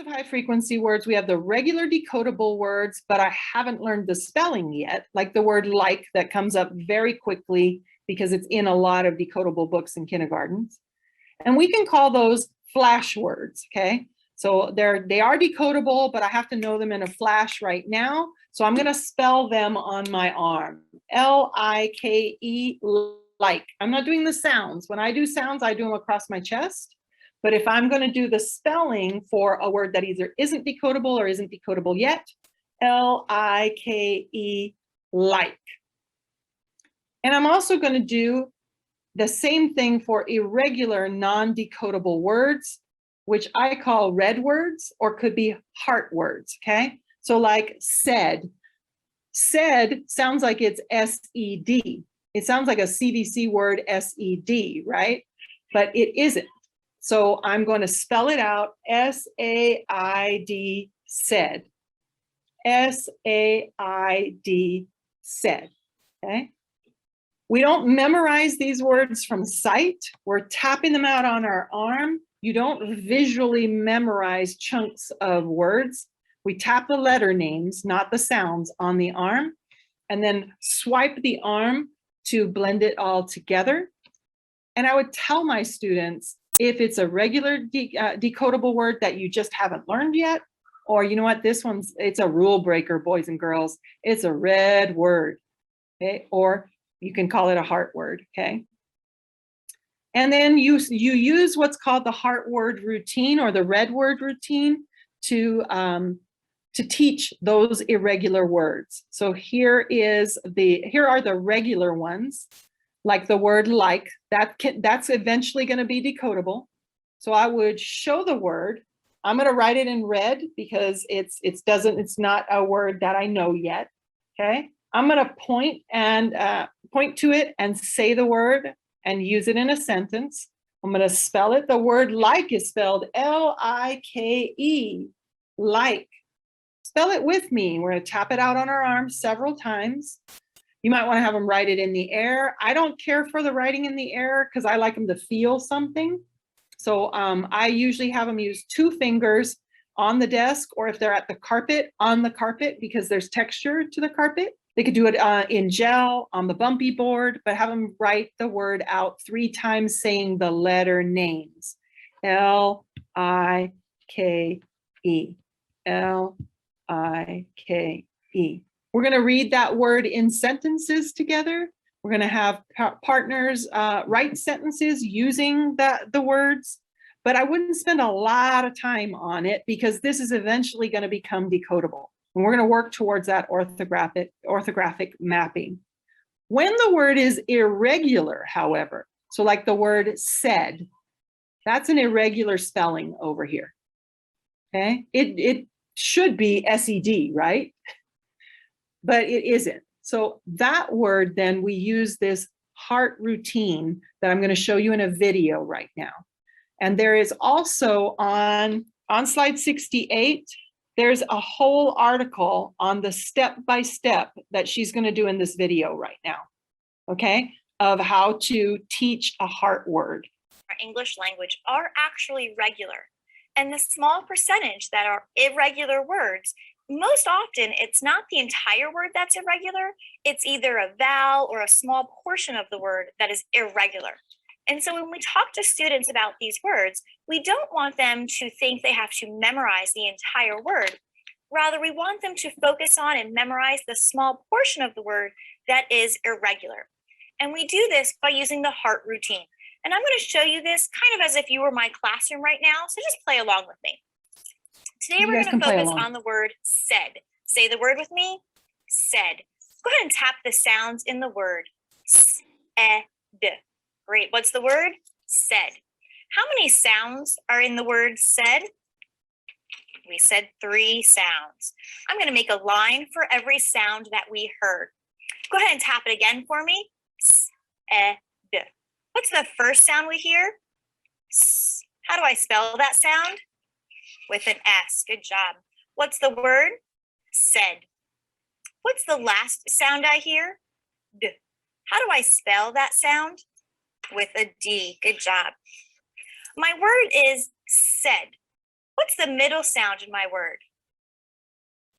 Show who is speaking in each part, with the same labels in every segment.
Speaker 1: high frequency words. We have the regular decodable words, but I haven't learned the spelling yet, like the word like that comes up very quickly because it's in a lot of decodable books in kindergartens. And we can call those flash words, okay? So they are decodable, but I have to know them in a flash right now. So I'm gonna spell them on my arm. L-I-K-E, like. I'm not doing the sounds. When I do sounds, I do them across my chest. But if I'm gonna do the spelling for a word that either isn't decodable or isn't decodable yet, L-I-K-E, like. And I'm also gonna do the same thing for irregular non-decodable words, which I call red words or could be heart words, okay? So like said. Said sounds like it's S-E-D. It sounds like a CVC word, S-E-D, right? But it isn't. So I'm going to spell it out, S-A-I-D, said. S-A-I-D, said, okay? We don't memorize these words from sight. We're tapping them out on our arm. You don't visually memorize chunks of words. We tap the letter names, not the sounds, on the arm, and then swipe the arm to blend it all together. And I would tell my students, if it's a regular decodable word that you just haven't learned yet, or you know what, it's a rule breaker, boys and girls, it's a red word, okay? Or you can call it a heart word, okay? And then you use what's called the heart word routine or the red word routine to teach those irregular words. So here are the regular ones, like the word like, that's eventually going to be decodable. So I would show the word. I'm going to write it in red because it's not a word that I know yet, okay? I'm going to point to it and say the word and use it in a sentence. I'm going to spell it. The word like is spelled L-I-K-E, like. Spell it with me. We're going to tap it out on our arm several times. You might want to have them write it in the air. I don't care for the writing in the air because I like them to feel something. So I usually have them use 2 fingers on the desk, or if they're at the carpet, on the carpet, because there's texture to the carpet. They could do it in gel on the bumpy board, but have them write the word out 3 times saying the letter names. L-I-K-E, L-I-K-E. We're going to read that word in sentences together. We're going to have partners write sentences using the words, but I wouldn't spend a lot of time on it because this is eventually going to become decodable. And we're going to work towards that orthographic mapping. When the word is irregular, however, so like the word said, that's an irregular spelling over here. Okay, it should be S-E-D, right? But it isn't. So that word, then we use this heart routine that I'm going to show you in a video right now. And there is also on slide 68, there's a whole article on the step-by-step that she's going to do in this video right now, okay, of how to teach a heart word.
Speaker 2: Our English language are actually regular. And the small percentage that are irregular words, most often it's not the entire word that's irregular, it's either a vowel or a small portion of the word that is irregular. And so when we talk to students about these words, we don't want them to think they have to memorize the entire word. Rather, we want them to focus on and memorize the small portion of the word that is irregular. And we do this by using the heart routine. And I'm going to show you this kind of as if you were my classroom right now. So just play along with me. Today we're going to focus on the word said. Say the word with me, said. Go ahead and tap the sounds in the word. S-E-D. Great. What's the word? Said. How many sounds are in the word said? We said 3 sounds. I'm going to make a line for every sound that we heard. Go ahead and tap it again for me. S-E-D. What's the first sound we hear? S. How do I spell that sound? With an S. Good job. What's the word? Said. What's the last sound I hear? D. How do I spell that sound? With a D. Good job. My word is said. What's the middle sound in my word?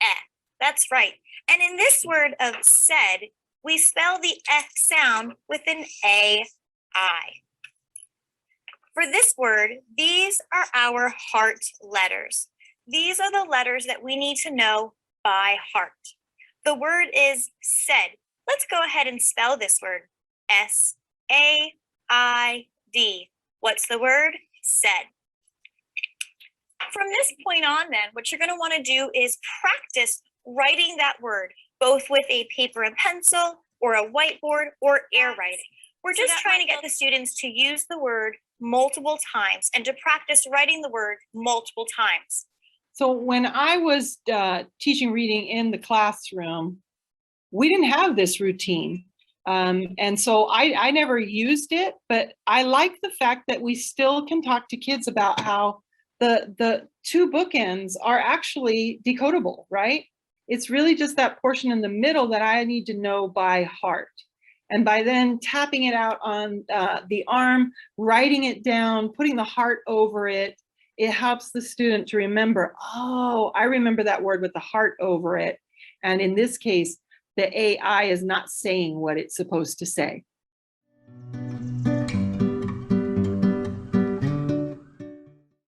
Speaker 2: Eh. That's right. And in this word of said, we spell the F sound with an A-I. For this word, these are our heart letters. These are the letters that we need to know by heart. The word is said. Let's go ahead and spell this word. S-A-I-D. What's the word? Said. From this point on then, what you're going to want to do is practice writing that word, both with a paper and pencil or a whiteboard or air writing. We're just trying to get the students to use the word multiple times and to practice writing the word multiple times.
Speaker 1: So when I was teaching reading in the classroom, we didn't have this routine. And so I never used it, but I like the fact that we still can talk to kids about how the two bookends are actually decodable, right? It's really just that portion in the middle that I need to know by heart. And by then tapping it out on the arm, writing it down, putting the heart over it, it helps the student to remember, oh, I remember that word with the heart over it. And in this case, the AI is not saying what it's supposed to say.